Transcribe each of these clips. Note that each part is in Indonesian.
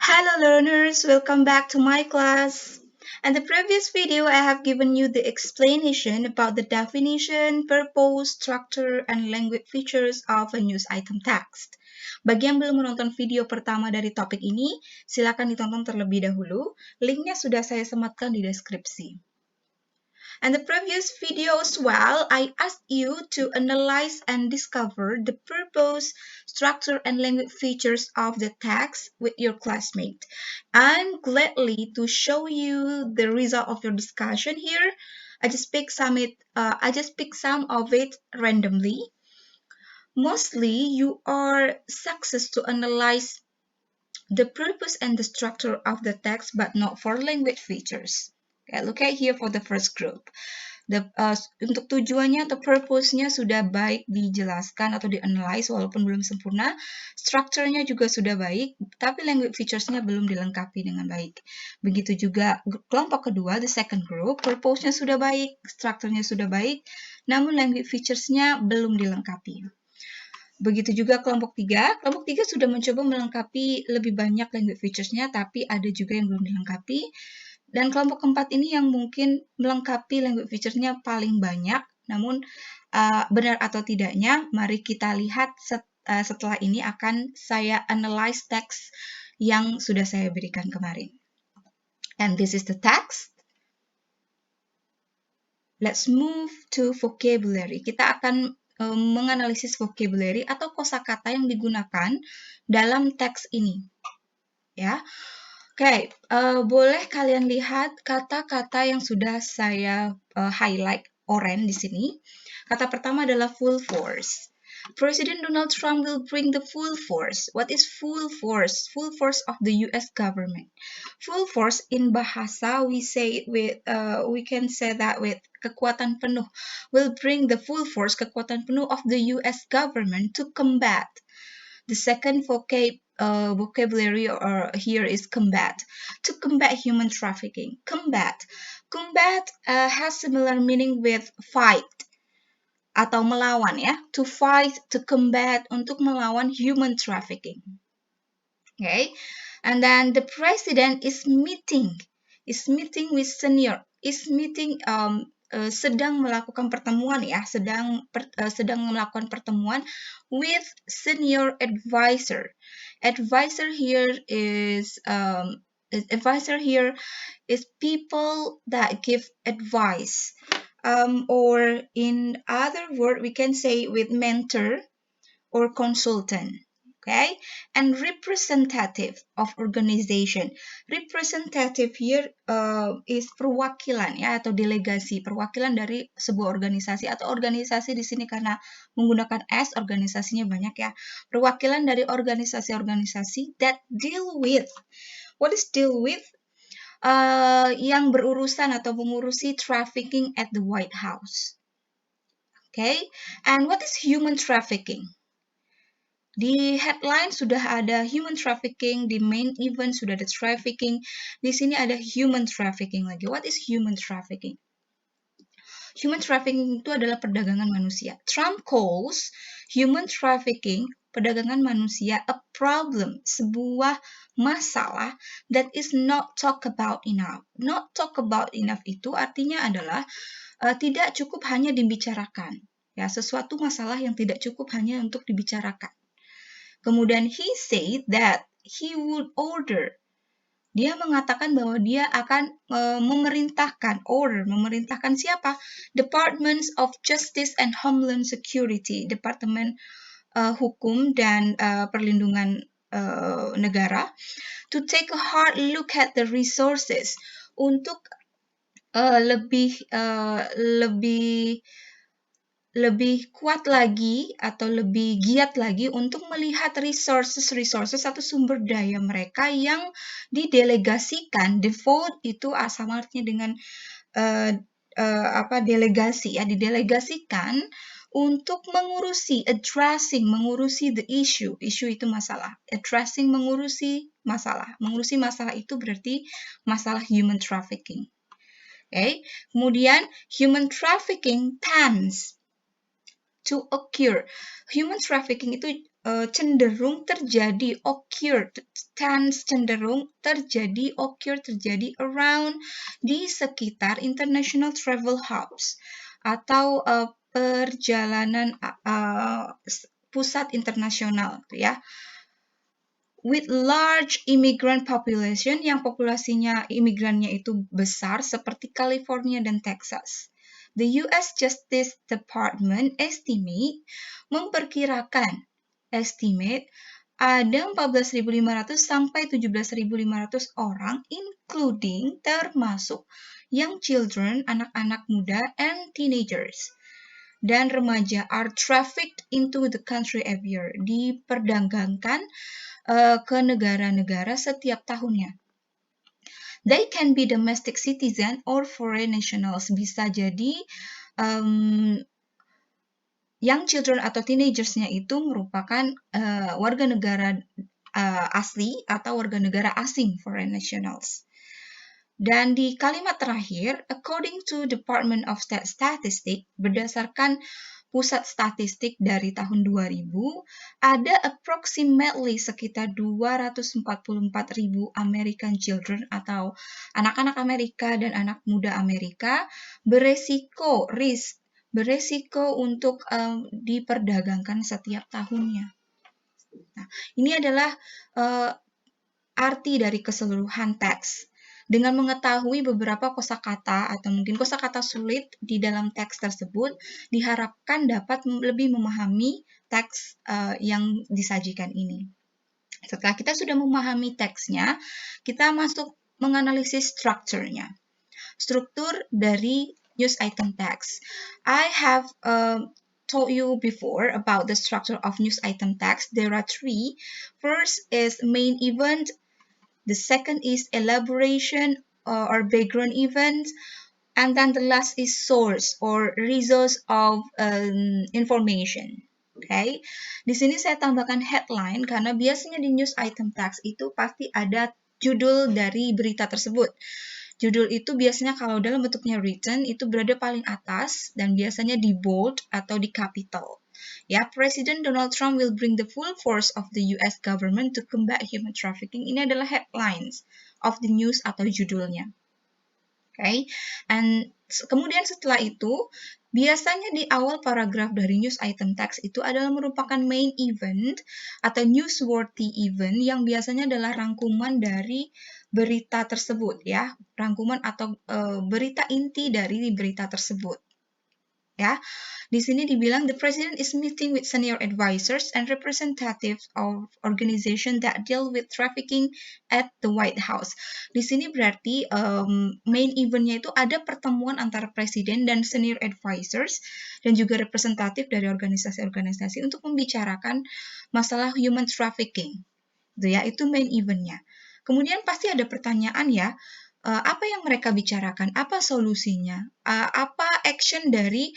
Hello learners, welcome back to my class. In the previous video, I have given you the explanation about the definition, purpose, structure, and language features of a news item text. Bagi yang belum menonton video pertama dari topik ini, silakan ditonton terlebih dahulu. Linknya sudah saya sematkan di deskripsi. In the previous video as well, I asked you to analyze and discover the purpose, structure, and language features of the text with your classmate. I'm gladly to show you the result of your discussion here. I just pick some of it randomly. Mostly, you are success to analyze the purpose and the structure of the text, but not for language features. Okay, look at here for the first group. Untuk tujuannya atau purpose-nya sudah baik dijelaskan atau dianalyze walaupun belum sempurna. Structure-nya juga sudah baik, tapi language features-nya belum dilengkapi dengan baik. Begitu juga kelompok kedua, the second group, purpose-nya sudah baik, structure-nya sudah baik, namun language features-nya belum dilengkapi. Begitu juga kelompok 3. Kelompok 3 sudah mencoba melengkapi lebih banyak language features-nya, tapi ada juga yang belum dilengkapi. Dan kelompok keempat ini yang mungkin melengkapi language features-nya paling banyak, namun benar atau tidaknya, mari kita lihat setelah ini akan saya analyze teks yang sudah saya berikan kemarin. And this is the text. Let's move to vocabulary. Kita akan menganalisis vocabulary atau kosakata yang digunakan dalam teks ini. Ya. Oke, boleh kalian lihat kata-kata yang sudah saya highlight oranye di sini. Kata pertama adalah full force. President Donald Trump will bring the full force. What is full force? Full force of the U.S. government. Full force in bahasa we can say that with kekuatan penuh. Will bring the full force, kekuatan penuh of the U.S. government to combat. The second vocabulary here is combat. To combat human trafficking. Combat has similar meaning with fight atau melawan ya. To fight, to combat, untuk melawan human trafficking. Okay, and then the president is meeting with senior. Sedang melakukan pertemuan ya, sedang melakukan pertemuan with senior advisor. Advisor here is people that give advice. Or in other word, we can say with mentor or consultant. Okay, and representative of organization. Representative here is perwakilan ya atau delegasi, perwakilan dari sebuah organisasi atau organisasi di sini karena menggunakan S, organisasinya banyak ya. Perwakilan dari organisasi-organisasi that deal with. What is deal with? Yang berurusan atau mengurusi trafficking at the White House. Okay, and what is human trafficking? Di headline sudah ada human trafficking, di main event sudah ada trafficking, di sini ada human trafficking lagi. What is human trafficking? Human trafficking itu adalah perdagangan manusia. Trump calls human trafficking, perdagangan manusia, a problem, sebuah masalah that is not talked about enough. Not talked about enough itu artinya adalah tidak cukup hanya dibicarakan. Ya, sesuatu masalah yang tidak cukup hanya untuk dibicarakan. Kemudian he said that he would order. Dia mengatakan bahwa dia akan memerintahkan siapa? Departments of Justice and Homeland Security, Departemen Hukum dan Perlindungan Negara, to take a hard look at the resources untuk lebih kuat lagi atau lebih giat lagi untuk melihat resources atau sumber daya mereka yang didelegasikan. Devote itu sama artinya dengan delegasi ya, didelegasikan untuk mengurusi the issue itu masalah, mengurusi masalah itu berarti masalah human trafficking. Okay. Kemudian human trafficking tends to occur. Human trafficking itu cenderung terjadi, terjadi around di sekitar international travel hubs atau perjalanan pusat internasional, ya. With large immigrant population, yang populasinya imigrannya itu besar seperti California dan Texas. The US Justice Department estimate ada 14.500 sampai 17.500 orang, including termasuk young children, anak-anak muda, and teenagers. Dan remaja are trafficked into the country every year, diperdagangkan ke negara-negara setiap tahunnya. They can be domestic citizen or foreign nationals. Bisa jadi young children atau teenagers-nya itu merupakan warga negara asli atau warga negara asing, foreign nationals. Dan di kalimat terakhir, according to Department of State Statistics, berdasarkan pusat statistik dari tahun 2000, ada approximately sekitar 244.000 American children atau anak-anak Amerika dan anak muda Amerika beresiko untuk diperdagangkan setiap tahunnya. Nah, ini adalah arti dari keseluruhan teks. Dengan mengetahui beberapa kosakata atau mungkin kosakata sulit di dalam teks tersebut, diharapkan dapat lebih memahami teks yang disajikan ini. Setelah kita sudah memahami teksnya, kita masuk menganalisis strukturnya. Struktur dari news item text. I have told you before about the structure of news item text. There are three. First is main event. The second is elaboration or background event, and then the last is source or resource of information. Okay, di sini saya tambahkan headline karena biasanya di news item text itu pasti ada judul dari berita tersebut. Judul itu biasanya kalau dalam bentuknya written itu berada paling atas dan biasanya di bold atau di capital. Ya, President Donald Trump will bring the full force of the US government to combat human trafficking. Ini adalah headlines of the news atau judulnya. Okay, and kemudian setelah itu, biasanya di awal paragraf dari news item text itu adalah merupakan main event atau newsworthy event yang biasanya adalah rangkuman dari berita tersebut, ya, rangkuman atau berita inti dari berita tersebut. Ya, di sini dibilang the president is meeting with senior advisors and representatives of organization that deal with trafficking at the White House. Di sini berarti main eventnya itu ada pertemuan antara presiden dan senior advisors dan juga representatif dari organisasi-organisasi untuk membicarakan masalah human trafficking. Itu main eventnya. Kemudian pasti ada pertanyaan ya. Apa yang mereka bicarakan, apa solusinya, apa action dari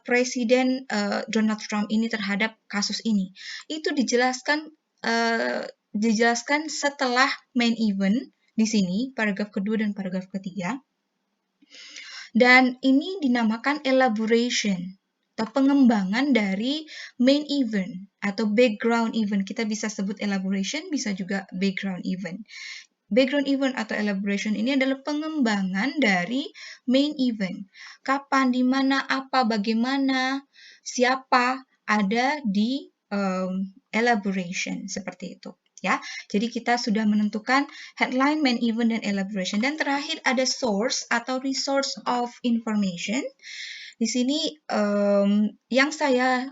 Presiden Donald Trump ini terhadap kasus ini. Itu dijelaskan setelah main event di sini, paragraf kedua dan paragraf ketiga. Dan ini dinamakan elaboration atau pengembangan dari main event atau background event. Kita bisa sebut elaboration, bisa juga background event. Background event atau elaboration ini adalah pengembangan dari main event. Kapan, di mana, apa, bagaimana, siapa ada di elaboration seperti itu. Ya, jadi kita sudah menentukan headline, main event, dan elaboration. Dan terakhir ada source atau resource of information. Di sini yang saya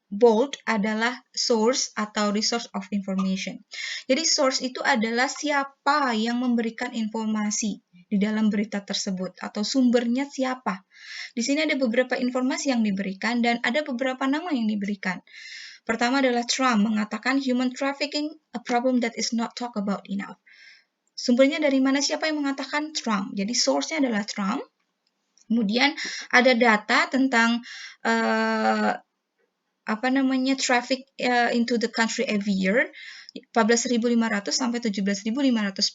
bold adalah source atau resource of information. Jadi source itu adalah siapa yang memberikan informasi di dalam berita tersebut atau sumbernya siapa. Di sini ada beberapa informasi yang diberikan dan ada beberapa nama yang diberikan. Pertama adalah Trump mengatakan human trafficking a problem that is not talked about enough. Sumbernya dari mana? Siapa yang mengatakan? Trump. Jadi source-nya adalah Trump. Kemudian ada data tentang traffic into the country every year, 14.500 sampai 17.500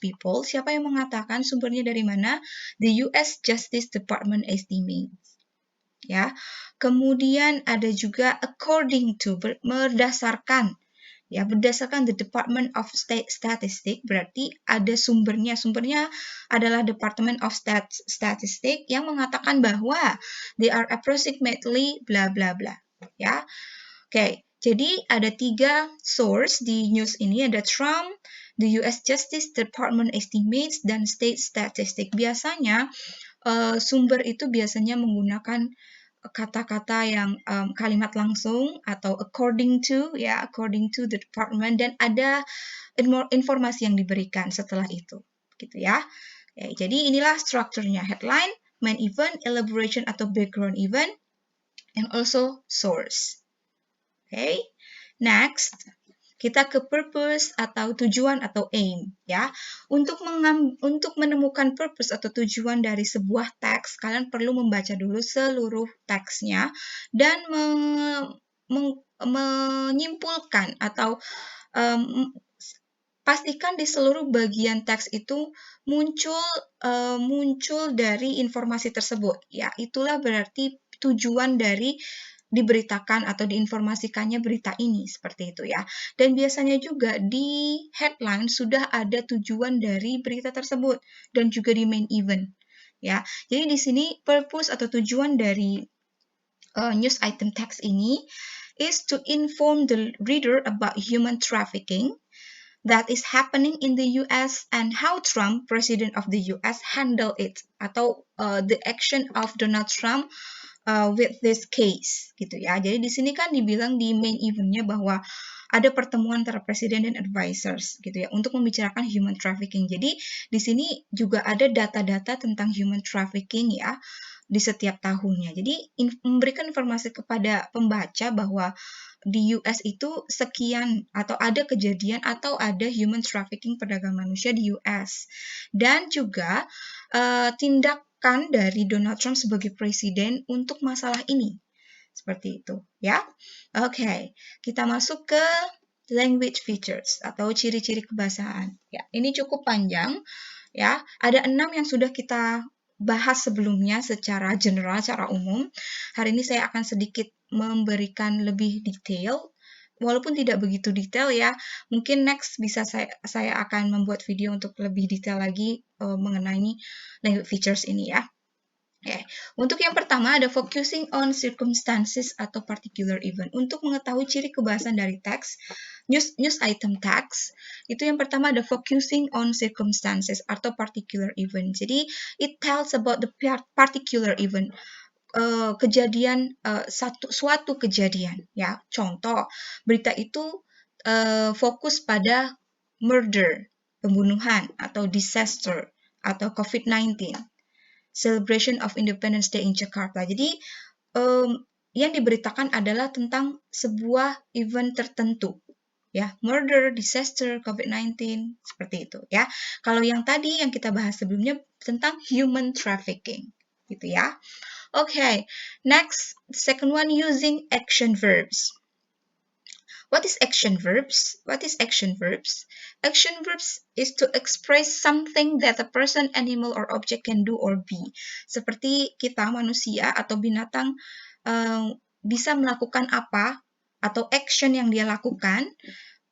people. Siapa yang mengatakan? Sumbernya dari mana? The US Justice Department estimates. Ya. Kemudian ada juga according to, berdasarkan. Ya, berdasarkan the Department of State Statistics, berarti ada sumbernya. Sumbernya adalah Department of Statistics yang mengatakan bahwa they are approximately bla bla bla. Ya, oke. Jadi ada 3 source di news ini, ada Trump, the US Justice Department estimates, dan state statistics. Biasanya sumber itu biasanya menggunakan kata-kata yang kalimat langsung atau according to, ya, according to the department, dan ada informasi yang diberikan setelah itu, gitu ya. Jadi inilah strukturnya: headline, main event, elaboration atau background event, and also source. Okay, next. Kita ke purpose atau tujuan atau aim, ya. Untuk menemukan purpose atau tujuan dari sebuah teks, kalian perlu membaca dulu seluruh teksnya dan menyimpulkan atau pastikan di seluruh bagian teks itu muncul dari informasi tersebut. Ya, itulah berarti tujuan dari diberitakan atau diinformasikannya berita ini, seperti itu ya. Dan biasanya juga di headline sudah ada tujuan dari berita tersebut dan juga di main event, ya. Jadi di sini purpose atau tujuan dari news item text ini is to inform the reader about human trafficking that is happening in the US and how Trump, President of the US, handle it, atau the action of Donald Trump with this case, gitu ya. Jadi di sini kan dibilang di main eventnya bahwa ada pertemuan antara presiden dan advisors, gitu ya, untuk membicarakan human trafficking. Jadi di sini juga ada data-data tentang human trafficking ya di setiap tahunnya. Jadi memberikan informasi kepada pembaca bahwa di US itu sekian atau ada kejadian atau ada human trafficking perdagangan manusia di US, dan juga tindakan dari Donald Trump sebagai presiden untuk masalah ini. Seperti itu, ya. Oke, kita masuk ke language features atau ciri-ciri kebahasaan. Ya, ini cukup panjang, ya. Ada 6 yang sudah kita bahas sebelumnya secara general, secara umum. Hari ini saya akan sedikit memberikan lebih detail, walaupun tidak begitu detail ya. Mungkin next bisa saya akan membuat video untuk lebih detail lagi mengenai language features ini ya. Okay. Untuk yang pertama ada focusing on circumstances atau particular event. Untuk mengetahui ciri kebahasaan dari teks, news item text, itu yang pertama ada focusing on circumstances atau particular event. Jadi, it tells about the particular event. Kejadian, suatu kejadian, ya. Contoh, berita itu fokus pada murder, pembunuhan, atau disaster, atau COVID-19. Celebration of Independence Day in Jakarta. Jadi yang diberitakan adalah tentang sebuah event tertentu, ya, murder, disaster, COVID-19, seperti itu, ya. Kalau yang tadi yang kita bahas sebelumnya tentang human trafficking, gitu ya. Okay, next, second one, using action verbs. What is action verbs? What is action verbs? Action verbs is to express something that a person, animal, or object can do or be. Seperti kita manusia atau binatang bisa melakukan apa atau action yang dia lakukan,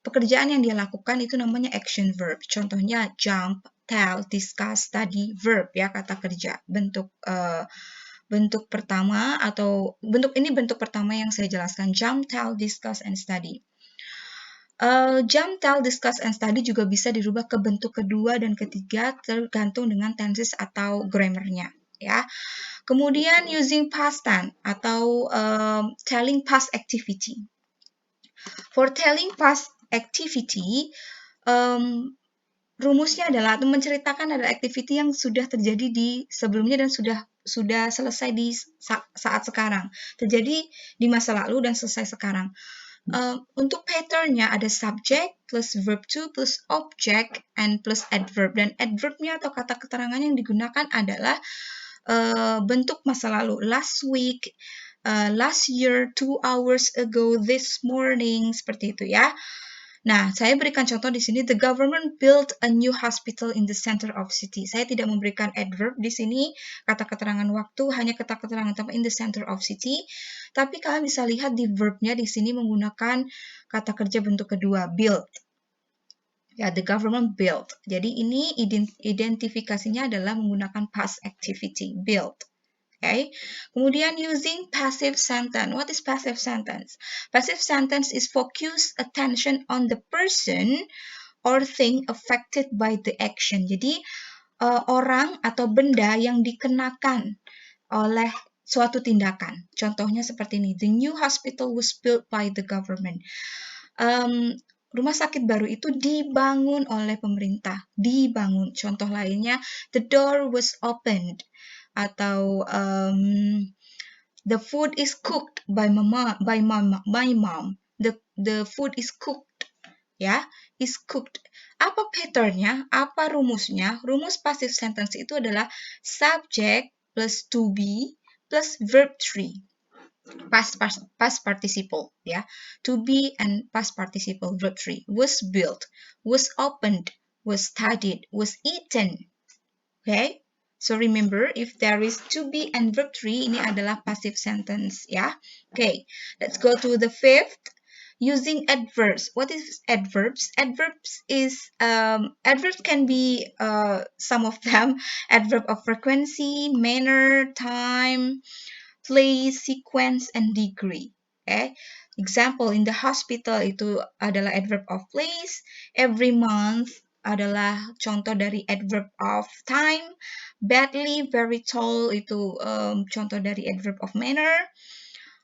pekerjaan yang dia lakukan itu namanya action verb. Contohnya jump, tell, discuss, study, verb ya, kata kerja. Bentuk pertama atau bentuk pertama yang saya jelaskan, jump, tell, discuss, and study. Jump, tell, discuss, and study juga bisa dirubah ke bentuk kedua dan ketiga tergantung dengan tenses atau grammarnya, ya. Kemudian using past tense atau telling past activity. For telling past activity, rumusnya adalah menceritakan ada activity yang sudah terjadi di sebelumnya dan sudah selesai di saat sekarang, terjadi di masa lalu dan selesai sekarang. Untuk patternnya ada subject plus verb to plus object and plus adverb, dan adverbnya atau kata keterangan yang digunakan adalah bentuk masa lalu, last week, last year, 2 hours ago, this morning, seperti itu ya. Nah, saya berikan contoh di sini, the government built a new hospital in the center of city. Saya tidak memberikan adverb di sini, kata keterangan waktu, hanya kata keterangan tempat in the center of city. Tapi kalian bisa lihat di verbnya di sini menggunakan kata kerja bentuk kedua, build. Ya, the government built. Jadi ini identifikasinya adalah menggunakan past activity, built. Okay. Kemudian using passive sentence. What is passive sentence? Passive sentence is focus attention on the person or thing affected by the action. Jadi orang atau benda yang dikenakan oleh suatu tindakan. Contohnya seperti ini. The new hospital was built by the government. Rumah sakit baru itu dibangun oleh pemerintah. Dibangun. Contoh lainnya, the door was opened. Atau the food is cooked by my mom. The food is cooked. Ya, is cooked. Apa patternnya? Apa rumusnya? Rumus passive sentence itu adalah subject plus to be plus verb 3. Past participle, ya. To be and past participle verb 3. Was built, was opened, was studied, was eaten. Okay? So remember, if there is to be and verb 3, ini adalah passive sentence, ya. Okay, let's go to the fifth. Using adverbs. What is adverbs? Adverbs can be some of them. Adverb of frequency, manner, time, place, sequence, and degree. Okay. Example, in the hospital itu adalah adverb of place. Every month adalah contoh dari adverb of time. Badly, very tall itu contoh dari adverb of manner.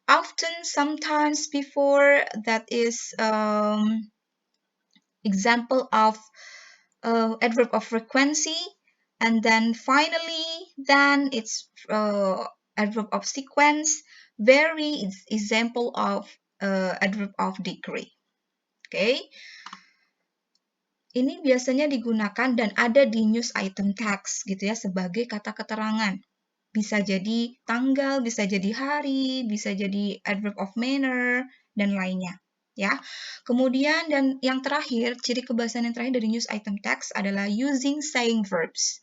Often, sometimes, before, that is example of adverb of frequency. And then finally, then it's adverb of sequence. Very is example of adverb of degree. Okay. Ini biasanya digunakan dan ada di news item text gitu ya sebagai kata keterangan. Bisa jadi tanggal, bisa jadi hari, bisa jadi adverb of manner, dan lainnya. Ya. Kemudian dan yang terakhir, ciri kebahasan yang terakhir dari news item text adalah using saying verbs.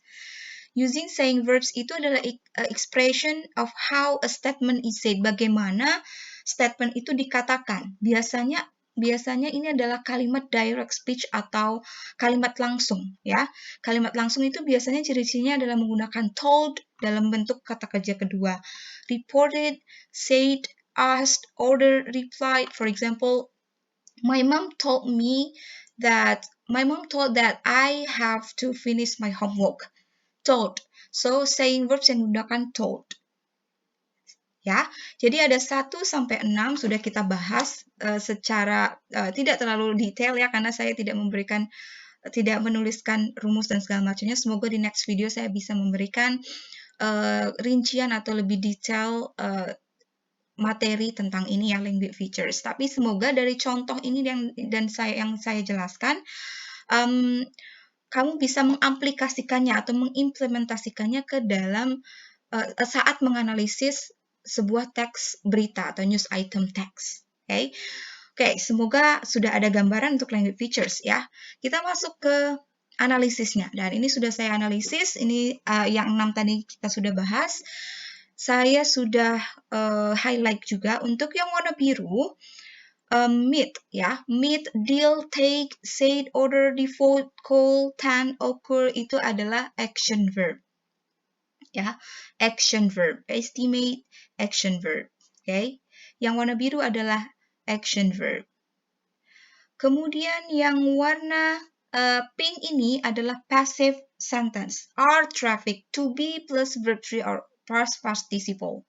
Using saying verbs itu adalah expression of how a statement is said. Bagaimana statement itu dikatakan. Biasanya ini adalah kalimat direct speech atau kalimat langsung, ya. Kalimat langsung itu biasanya ciri-cirinya adalah menggunakan told dalam bentuk kata kerja kedua. Reported, said, asked, ordered, replied. For example, my mom told that I have to finish my homework. Told. So, saying verbs yang menggunakan told. Ya, jadi ada 1 sampai 6 sudah kita bahas secara tidak terlalu detail ya karena saya tidak menuliskan rumus dan segala macamnya. Semoga di next video saya bisa memberikan rincian atau lebih detail materi tentang ini ya, language features. Tapi semoga dari contoh ini yang saya jelaskan kamu bisa mengamplikasikannya atau mengimplementasikannya ke dalam saat menganalisis sebuah teks berita atau news item text. Oke, semoga sudah ada gambaran untuk language features ya. Kita masuk ke analisisnya. Dan ini sudah saya analisis, ini yang 6 tadi kita sudah bahas. Saya sudah highlight juga untuk yang warna biru, meet ya. Meet, deal, take, said, order, devote, call, tend, occur itu adalah action verb. Ya, action verb, estimate, action verb. Okay. Yang warna biru adalah action verb. Kemudian yang warna pink ini adalah passive sentence. Are traffic, to be plus verb 3 or past participle.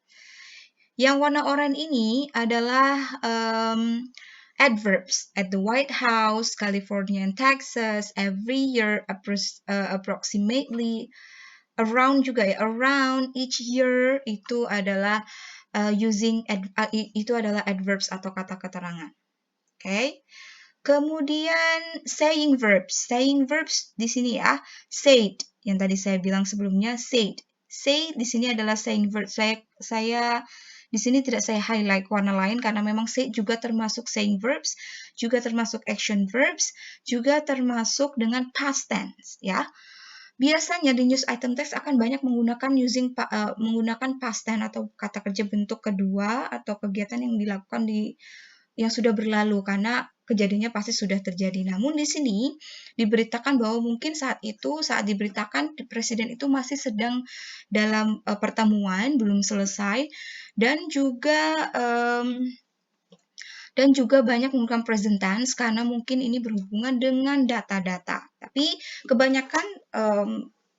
Yang warna oranye ini adalah adverbs. At the White House, California and Texas, every year, approximately, around juga ya, around each year itu adalah itu adalah adverbs atau kata keterangan. Okay. Kemudian saying verbs. Saying verbs di sini ya, said yang tadi saya bilang sebelumnya, said. Say di sini adalah saying verbs. Saya di sini tidak saya highlight warna lain karena memang said juga termasuk saying verbs, juga termasuk action verbs, juga termasuk dengan past tense ya. Biasanya di news item text akan banyak menggunakan past tense atau kata kerja bentuk kedua atau kegiatan yang dilakukan yang sudah berlalu karena kejadiannya pasti sudah terjadi. Namun di sini diberitakan bahwa mungkin saat diberitakan presiden itu masih sedang dalam pertemuan, belum selesai, dan juga banyak menggunakan present tense karena mungkin ini berhubungan dengan data-data. Tapi kebanyakan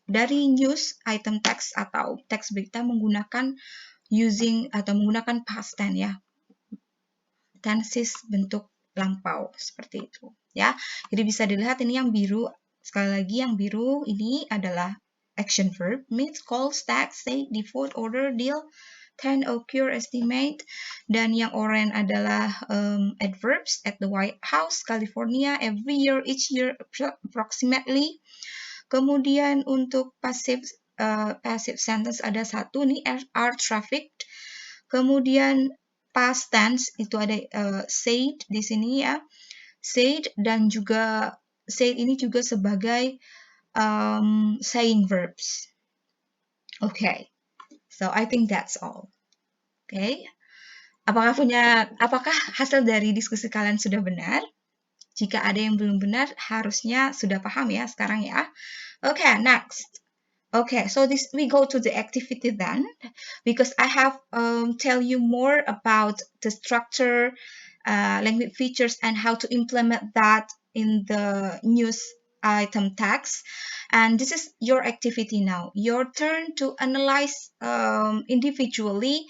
dari news item text atau teks berita menggunakan menggunakan past tense ya. Tenses bentuk lampau seperti itu ya. Jadi bisa dilihat ini yang biru, sekali lagi yang biru ini adalah action verb, meet, call, text, say, devote, order, deal, tend, occur, estimate, dan yang orange adalah adverbs, at the White House, California, every year, each year, approximately. Kemudian untuk passive sentence ada satu nih, are trafficked. Kemudian past tense itu ada said di sini ya, said, dan juga said ini juga sebagai saying verbs. Okay, so I think that's all. Okay, apakah hasil dari diskusi kalian sudah benar? Jika ada yang belum benar, harusnya sudah paham ya sekarang ya. Okay, next. Okay, so we go to the activity then, because I have tell you more about the structure, language features, and how to implement that in the news item text. And this is your activity now. Your turn to analyze individually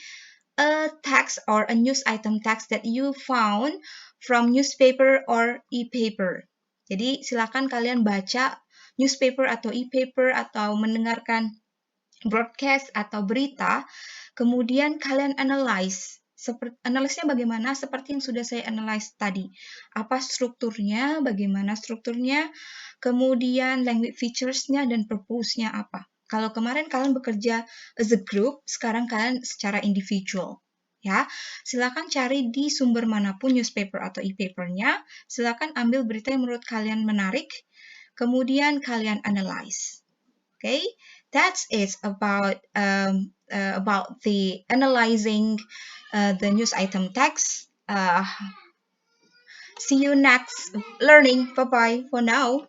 a text or a news item text that you found from newspaper or e-paper. Jadi silakan kalian baca newspaper atau e-paper atau mendengarkan broadcast atau berita, kemudian kalian analyze. Analisnya bagaimana? Seperti yang sudah saya analyze tadi. Apa strukturnya, bagaimana strukturnya, kemudian language features-nya, dan purpose-nya apa. Kalau kemarin kalian bekerja as a group, sekarang kalian secara individual. Ya, silakan cari di sumber manapun newspaper atau e-papernya. Silakan ambil berita yang menurut kalian menarik, kemudian kalian analyze. Okay, that's it about the analyzing the news item text. See you next learning. Bye bye for now.